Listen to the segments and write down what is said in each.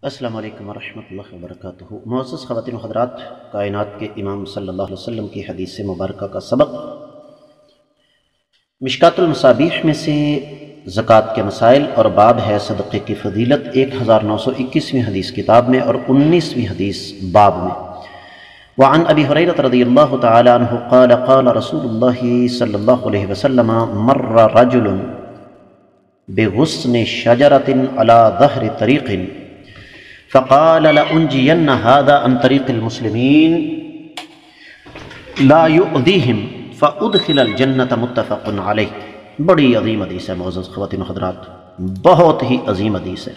السلام علیکم ورحمۃ اللہ وبرکاتہ۔ معزز خواتین و حضرات، کائنات کے امام صلی اللہ علیہ وسلم کی حدیث مبارکہ کا سبق مشکات المصابیح میں سے زکوٰۃ کے مسائل اور باب ہے صدقے کی فضیلت 1921ویں حدیث کتاب میں اور 19ویں حدیث باب میں۔ وعن ابی ہریرہ رضی اللہ تعالی عنہ قال قال رسول اللہ صلی اللہ علیہ وسلم مر رجل بغصن شجرۃ علی ظہر طریق فقال لأنجين هذا عن طريق المسلمين لا يؤذيهم فأدخل الجنة متفق علیہ۔ بڑی عظیم حدیث ہے معزز خواتین و حضرات، بہت ہی عظیم حدیث ہے۔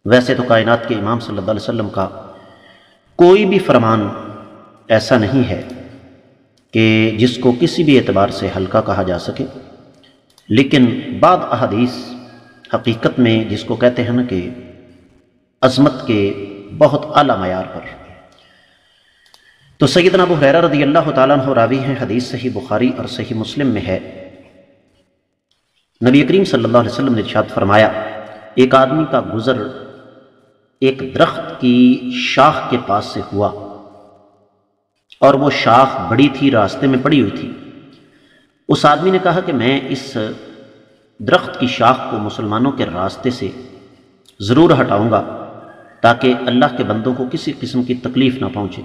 ویسے تو کائنات کے امام صلی اللہ علیہ وسلم کا کوئی بھی فرمان ایسا نہیں ہے کہ جس کو کسی بھی اعتبار سے ہلکا کہا جا سکے، لیکن بعض احادیث حقیقت میں جس کو کہتے ہیں نا کہ عظمت کے بہت اعلیٰ معیار پر، تو سیدنا ابو ہریرہ رضی اللہ تعالیٰ عنہ راوی ہیں۔ حدیث صحیح بخاری اور صحیح مسلم میں ہے۔ نبی کریم صلی اللہ علیہ وسلم نے ارشاد فرمایا، ایک آدمی کا گزر ایک درخت کی شاخ کے پاس سے ہوا اور وہ شاخ بڑی تھی، راستے میں پڑی ہوئی تھی۔ اس آدمی نے کہا کہ میں اس درخت کی شاخ کو مسلمانوں کے راستے سے ضرور ہٹاؤں گا تاکہ اللہ کے بندوں کو کسی قسم کی تکلیف نہ پہنچے۔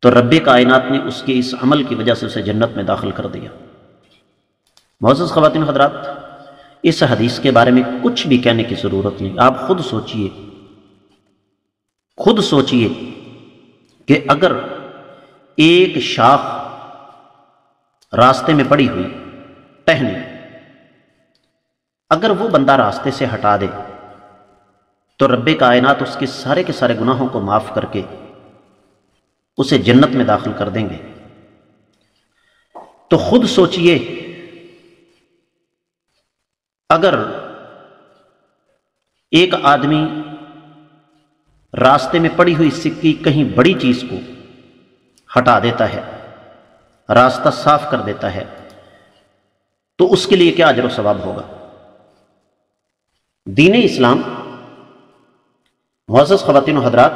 تو رب کائنات نے اس کے اس عمل کی وجہ سے اسے جنت میں داخل کر دیا۔ معزز خواتین حضرات، اس حدیث کے بارے میں کچھ بھی کہنے کی ضرورت نہیں۔ آپ خود سوچئے کہ اگر ایک شاخ راستے میں پڑی ہوئی ٹہنی، اگر وہ بندہ راستے سے ہٹا دے تو رب کائنات اس کے سارے گناہوں کو معاف کر کے اسے جنت میں داخل کر دیں گے۔ تو خود سوچئے، اگر ایک آدمی راستے میں پڑی ہوئی سکی کہیں بڑی چیز کو ہٹا دیتا ہے، راستہ صاف کر دیتا ہے، تو اس کے لیے کیا اجر و ثواب ہوگا۔ دین اسلام معزز خواتین و حضرات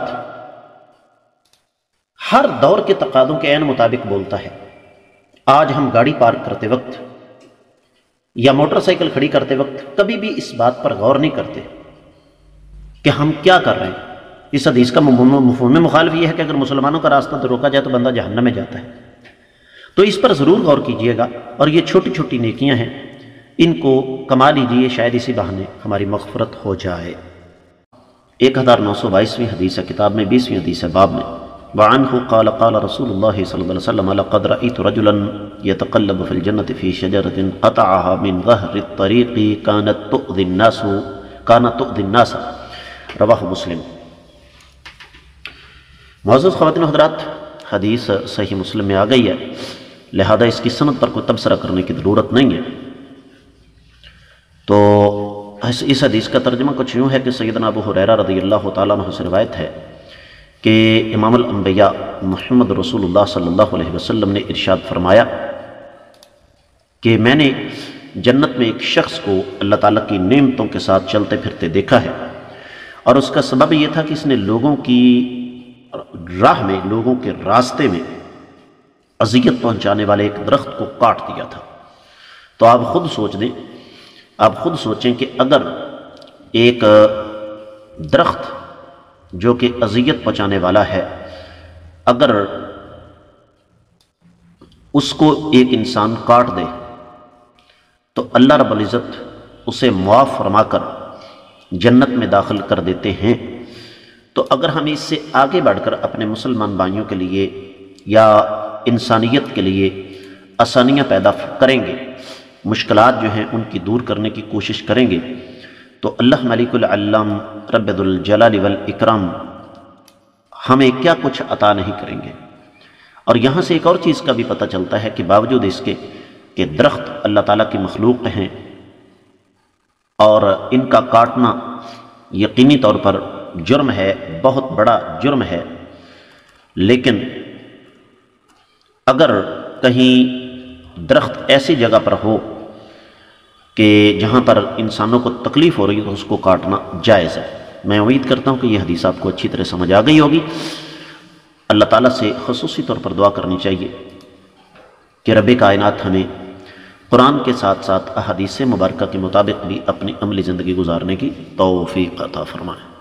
ہر دور کے تقاضوں کے عین مطابق بولتا ہے۔ آج ہم گاڑی پارک کرتے وقت یا موٹر سائیکل کھڑی کرتے وقت کبھی بھی اس بات پر غور نہیں کرتے کہ ہم کیا کر رہے ہیں۔ اس حدیث کا مفہوم مخالف یہ ہے کہ اگر مسلمانوں کا راستہ تو روکا جائے تو بندہ جہنم میں جاتا ہے۔ تو اس پر ضرور غور کیجئے گا، اور یہ چھوٹی چھوٹی نیکیاں ہیں، ان کو کما لیجئے، شاید اسی بہانے ہماری مغفرت ہو جائے۔ 1922ویں حدیث کتاب میں 20ویں حدیث باب میں، وعنہ قال قال رسول اللہ صلی اللہ علیہ وسلم لقد رأيت رجلا يتقلب في الجنة في شجرة قطعها من ظهر الطريق كانت تؤذي الناس، رواہ مسلم۔ معزز خواتین و حضرات، حدیث صحیح مسلم میں آ گئی ہے، لہذا اس کی سند پر کوئی تبصرہ کرنے کی ضرورت نہیں ہے۔ تو اس حدیث کا ترجمہ کچھ یوں ہے کہ سیدنا ابو ہریرہ رضی اللہ تعالیٰ عنہ سے روایت ہے کہ امام الانبیاء محمد رسول اللہ صلی اللہ علیہ وسلم نے ارشاد فرمایا کہ میں نے جنت میں ایک شخص کو اللہ تعالیٰ کی نعمتوں کے ساتھ چلتے پھرتے دیکھا ہے، اور اس کا سبب یہ تھا کہ اس نے لوگوں کی راہ میں، لوگوں کے راستے میں اذیت پہنچانے والے ایک درخت کو کاٹ دیا تھا۔ تو آپ خود سوچیں کہ اگر ایک درخت جو کہ اذیت پہنچانے والا ہے، اگر اس کو ایک انسان کاٹ دے تو اللہ رب العزت اسے معاف فرما کر جنت میں داخل کر دیتے ہیں۔ تو اگر ہم اس سے آگے بڑھ کر اپنے مسلمان بھائیوں کے لیے یا انسانیت کے لیے آسانیاں پیدا کریں گے، مشکلات جو ہیں ان کی دور کرنے کی کوشش کریں گے، تو اللہ ملک العلام رب ذو الجلال والاکرام ہمیں کیا کچھ عطا نہیں کریں گے۔ اور یہاں سے ایک اور چیز کا بھی پتہ چلتا ہے کہ باوجود اس کے کہ درخت اللہ تعالیٰ کی مخلوق ہیں اور ان کا کاٹنا یقینی طور پر جرم ہے، بہت بڑا جرم ہے، لیکن اگر کہیں درخت ایسی جگہ پر ہو کہ جہاں پر انسانوں کو تکلیف ہو رہی ہے تو اس کو کاٹنا جائز ہے۔ میں امید کرتا ہوں کہ یہ حدیث آپ کو اچھی طرح سمجھ آ گئی ہوگی۔ اللہ تعالیٰ سے خصوصی طور پر دعا کرنی چاہیے کہ رب کائنات ہمیں قرآن کے ساتھ ساتھ احادیث مبارکہ کے مطابق بھی اپنی عملی زندگی گزارنے کی توفیق عطا فرمائے۔